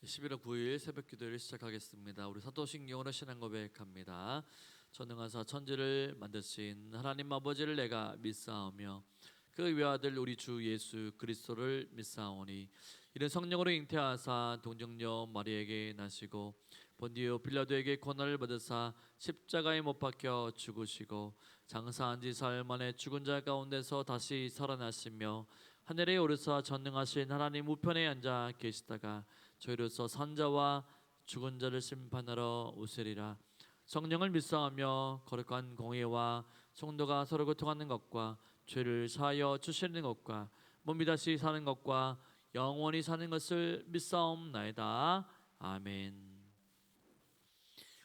11월 9일 새벽 기도를 시작하겠습니다. 우리 사도신경으로 신앙 고백합니다. 전능하사 천지를 만드신 하나님 아버지를 내가 믿사오며 그 외아들 우리 주 예수 그리스도를 믿사오니 이는 성령으로 잉태하사 동정녀 마리에게 나시고 본디오 빌라도에게 고난을 받으사 십자가에 못 박혀 죽으시고 장사한 지 사흘 만에 죽은 자 가운데서 다시 살아나시며 하늘에 오르사 전능하신 하나님 우편에 앉아 계시다가 저희로서 산자와 죽은 자를 심판하러 오시리라. 성령을 믿사오며 거룩한 공의와 성도가 서로 교통하는 것과 죄를 사하여 주시는 것과 몸이 다시 사는 것과 영원히 사는 것을 믿사옵나이다. 아멘.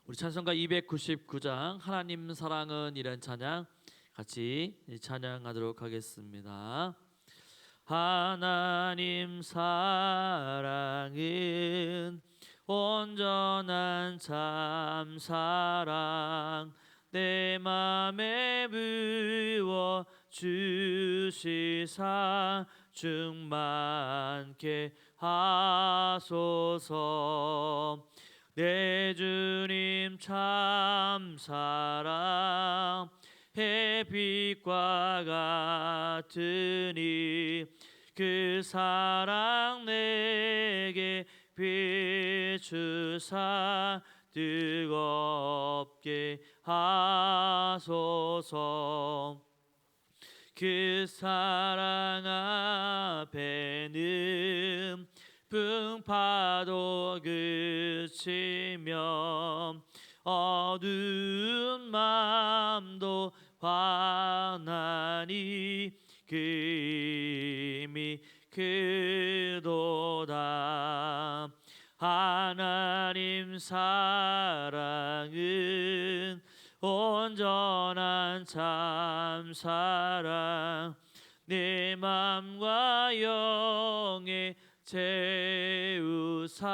우리 찬송가 299장 하나님 사랑은 이란 찬양 같이 찬양하도록 하겠습니다. 하나님 사랑은 온전한 참 사랑 내 맘에 부어 주시사 충만케 하소서. 내 주님 참 사랑 햇빛과 같으니 그 사랑 내게 비추사 뜨겁게 하소서. 그 사랑 앞에는 풍파도 그치며 어두운 마음도 환하니 그 힘이 크도다. 하나님 사랑은 온전한 참 사랑 내 맘과 영에 채우사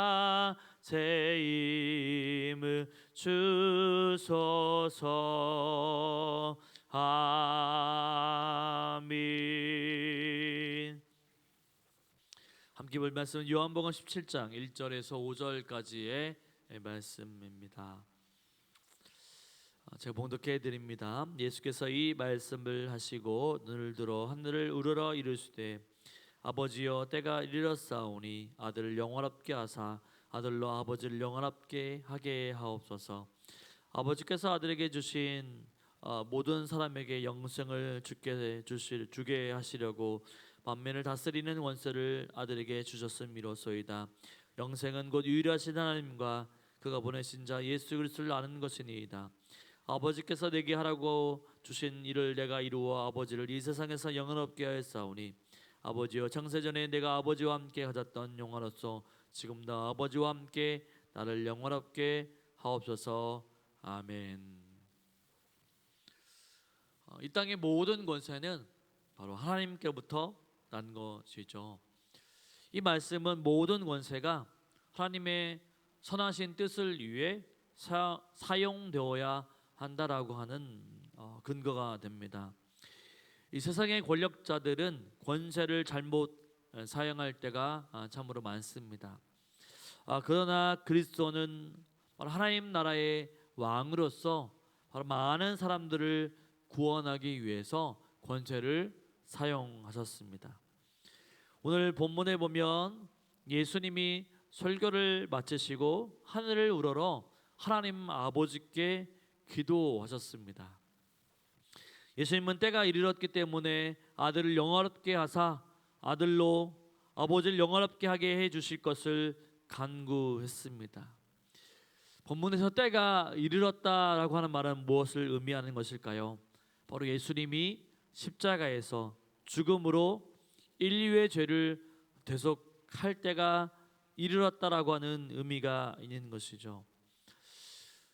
새 힘을 주소서. 아멘. 함께 볼 말씀은 요한복음 17장 1절에서 5절까지의 말씀입니다. 제가 봉독해 드립니다. 예수께서 이 말씀을 하시고 눈을 들어 하늘을 우러러 이르시되 아버지여 때가 이르렀사오니 아들을 영원롭게 하사 아들로 아버지를 영원롭게 하게 하옵소서. 아버지께서 아들에게 주신 모든 사람에게 영생을 주게 하시려고 만민을 다스리는 원세를 아들에게 주셨음이로소이다. 영생은 곧 유일하신 하나님과 그가 보내신 자 예수 그리스도를 아는 것이니이다. 아버지께서 내게 하라고 주신 일을 내가 이루어 아버지를 이 세상에서 영원롭게 하였사오니 아버지여 창세전에 내가 아버지와 함께 가졌던 영화로서 지금도 아버지와 함께 나를 영원롭게 하옵소서. 아멘. 이 땅의 모든 권세는 바로 하나님께부터 난 것이죠. 이 말씀은 모든 권세가 하나님의 선하신 뜻을 위해 사용되어야 한다라고 하는 근거가 됩니다. 이 세상의 권력자들은 권세를 잘못 사용할 때가 참으로 많습니다. 그러나 그리스도는 하나님 나라의 왕으로서 바로 많은 사람들을 구원하기 위해서 권세를 사용하셨습니다. 오늘 본문에 보면 예수님이 설교를 마치시고 하늘을 우러러 하나님 아버지께 기도하셨습니다. 예수님은 때가 이르렀기 때문에 아들을 영원롭게 하사 아들로 아버지를 영원롭게 하게 해 주실 것을 간구했습니다. 본문에서 때가 이르렀다라고 하는 말은 무엇을 의미하는 것일까요? 바로 예수님이 십자가에서 죽음으로 인류의 죄를 대속할 때가 이르렀다라고 하는 의미가 있는 것이죠.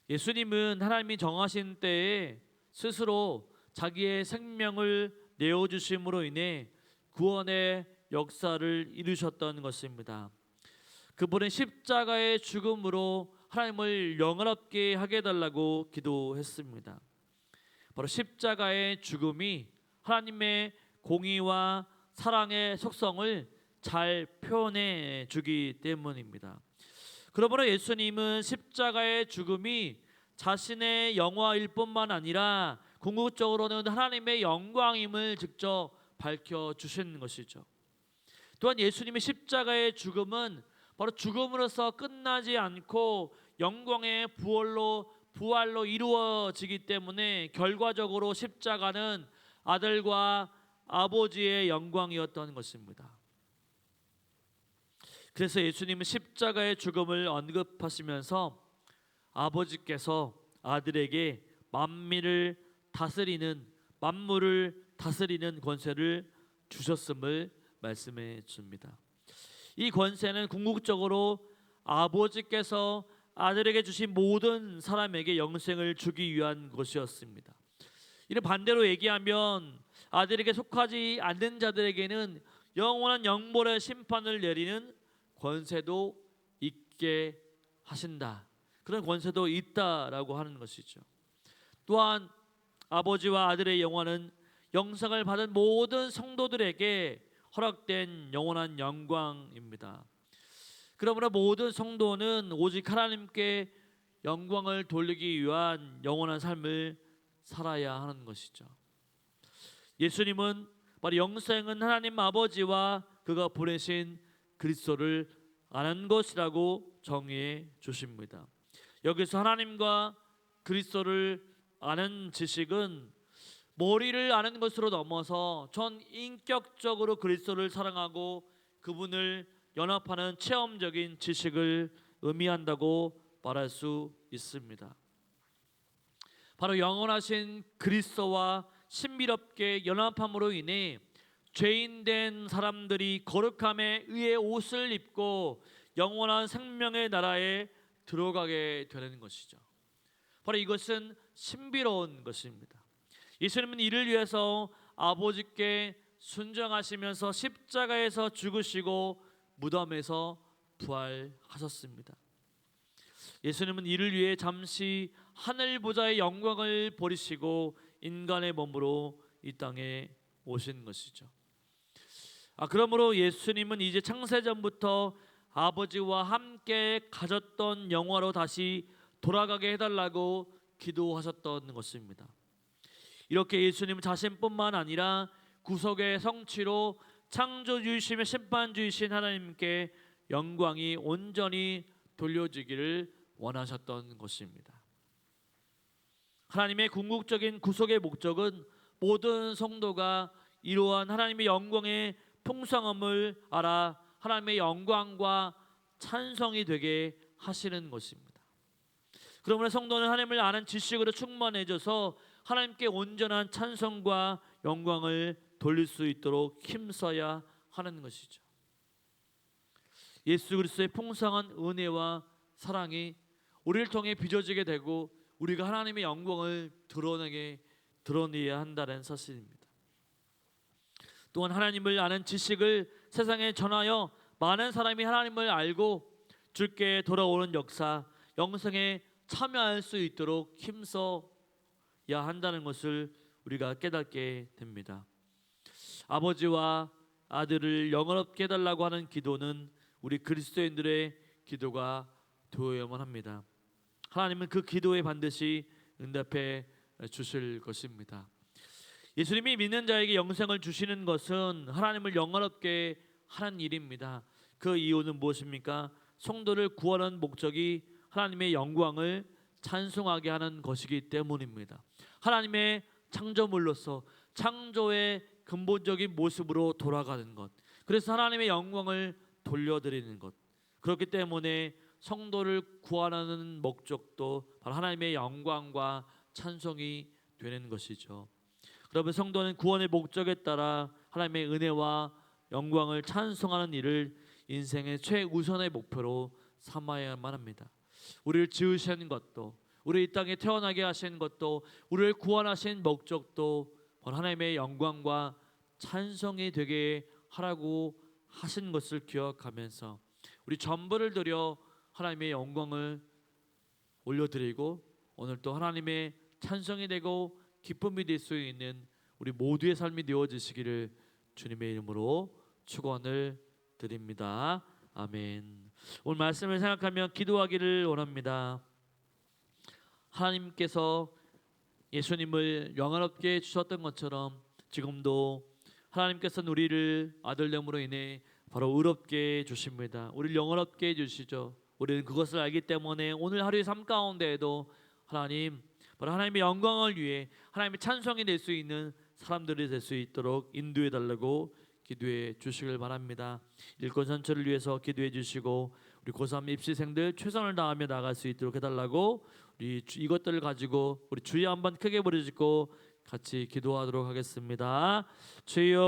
예수님은 하나님이 정하신 때에 스스로 자기의 생명을 내어주심으로 인해 구원의 역사를 이루셨던 것입니다. 그분은 십자가의 죽음으로 하나님을 영원롭게 하게 해달라고 기도했습니다. 바로 십자가의 죽음이 하나님의 공의와 사랑의 속성을 잘 표현해 주기 때문입니다. 그러므로 예수님은 십자가의 죽음이 자신의 영화일 뿐만 아니라 궁극적으로는 하나님의 영광임을 직접 밝혀주신 것이죠. 또한 예수님의 십자가의 죽음은 바로 죽음으로서 끝나지 않고 영광의 부활로 이루어지기 때문에 결과적으로 십자가는 아들과 아버지의 영광이었던 것입니다. 그래서 예수님은 십자가의 죽음을 언급하시면서 아버지께서 아들에게 만물을 다스리는 권세를 주셨음을 말씀해 줍니다. 이 권세는 궁극적으로 아버지께서 아들에게 주신 모든 사람에게 영생을 주기 위한 것이었습니다. 이를 반대로 얘기하면 아들에게 속하지 않는 자들에게는 영원한 영벌의 심판을 내리는 권세도 있게 하신다. 그런 권세도 있다라고 하는 것이죠. 또한 아버지와 아들의 영원은 영생을 받은 모든 성도들에게 허락된 영원한 영광입니다. 그러므로 모든 성도는 오직 하나님께 영광을 돌리기 위한 영원한 삶을 살아야 하는 것이죠. 예수님은 바로 영생은 하나님 아버지와 그가 보내신 그리스도를 아는 것이라고 정의해 주십니다. 여기서 하나님과 그리스도를 아는 지식은 머리를 아는 것으로 넘어서 전 인격적으로 그리스도를 사랑하고 그분을 연합하는 체험적인 지식을 의미한다고 말할 수 있습니다. 바로 영원하신 그리스도와 신비롭게 연합함으로 인해 죄인된 사람들이 거룩함에 의해 옷을 입고 영원한 생명의 나라에 들어가게 되는 것이죠. 바로 이것은 신비로운 것입니다. 예수님은 이를 위해서 아버지께 순종하시면서 십자가에서 죽으시고 무덤에서 부활하셨습니다. 예수님은 이를 위해 잠시 하늘 보좌의 영광을 버리시고 인간의 몸으로 이 땅에 오신 것이죠. 그러므로 예수님은 이제 창세전부터 아버지와 함께 가졌던 영화로 다시 돌아가게 해달라고 기도하셨던 것입니다. 이렇게 예수님 자신뿐만 아니라 구속의 성취로 창조주이시며 심판주이신 하나님께 영광이 온전히 돌려지기를 원하셨던 것입니다. 하나님의 궁극적인 구속의 목적은 모든 성도가 이러한 하나님의 영광의 풍성함을 알아 하나님의 영광과 찬송이 되게 하시는 것입니다. 그러므로 성도는 하나님을 아는 지식으로 충만해져서 하나님께 온전한 찬송과 영광을 돌릴 수 있도록 힘써야 하는 것이죠. 예수 그리스도의 풍성한 은혜와 사랑이 우리를 통해 빚어지게 되고 우리가 하나님의 영광을 드러내야 한다는 사실입니다. 또한 하나님을 아는 지식을 세상에 전하여 많은 사람이 하나님을 알고 주께 돌아오는 역사, 영생에 참여할 수 있도록 힘써야 한다는 것을 우리가 깨닫게 됩니다. 아버지와 아들을 영원롭게 해달라고 하는 기도는 우리 그리스도인들의 기도가 되어야만 합니다. 하나님은 그 기도에 반드시 응답해 주실 것입니다. 예수님이 믿는 자에게 영생을 주시는 것은 하나님을 영원롭게 하는 일입니다. 그 이유는 무엇입니까? 성도를 구원하는 목적이 하나님의 영광을 찬송하게 하는 것이기 때문입니다. 하나님의 창조물로서 창조의 근본적인 모습으로 돌아가는 것, 그래서 하나님의 영광을 돌려드리는 것, 그렇기 때문에 성도를 구원하는 목적도 바로 하나님의 영광과 찬송이 되는 것이죠. 그러면 성도는 구원의 목적에 따라 하나님의 은혜와 영광을 찬송하는 일을 인생의 최우선의 목표로 삼아야만 합니다. 우리를 지으신 것도, 우리 이 땅에 태어나게 하신 것도, 우리를 구원하신 목적도 바로 하나님의 영광과 찬송이 되게 하라고 하신 것을 기억하면서 우리 전부를 드려 하나님의 영광을 올려드리고 오늘 또 하나님의 찬송이 되고 기쁨이 될 수 있는 우리 모두의 삶이 되어지시기를 주님의 이름으로 축원을 드립니다. 아멘. 오늘 말씀을 생각하며 기도하기를 원합니다. 하나님께서 예수님을 영원롭게 주셨던 것처럼 지금도 하나님께서는 우리를 아들됨으로 인해 바로 의롭게 주십니다. 우리를 영원롭게 해주시죠. 우리는 그것을 알기 때문에 오늘 하루의 삶 가운데에도 하나님, 바로 하나님의 영광을 위해 하나님의 찬송이 될 수 있는 사람들이 될 수 있도록 인도해 달라고 기도해 주시길 바랍니다. 일꾼 전체를 위해서 기도해 주시고 우리 고3 입시생들 최선을 다하며 나갈 수 있도록 해달라고 우리 이것들을 가지고 우리 주여 한번 크게 부르짖고 같이 기도하도록 하겠습니다. 주여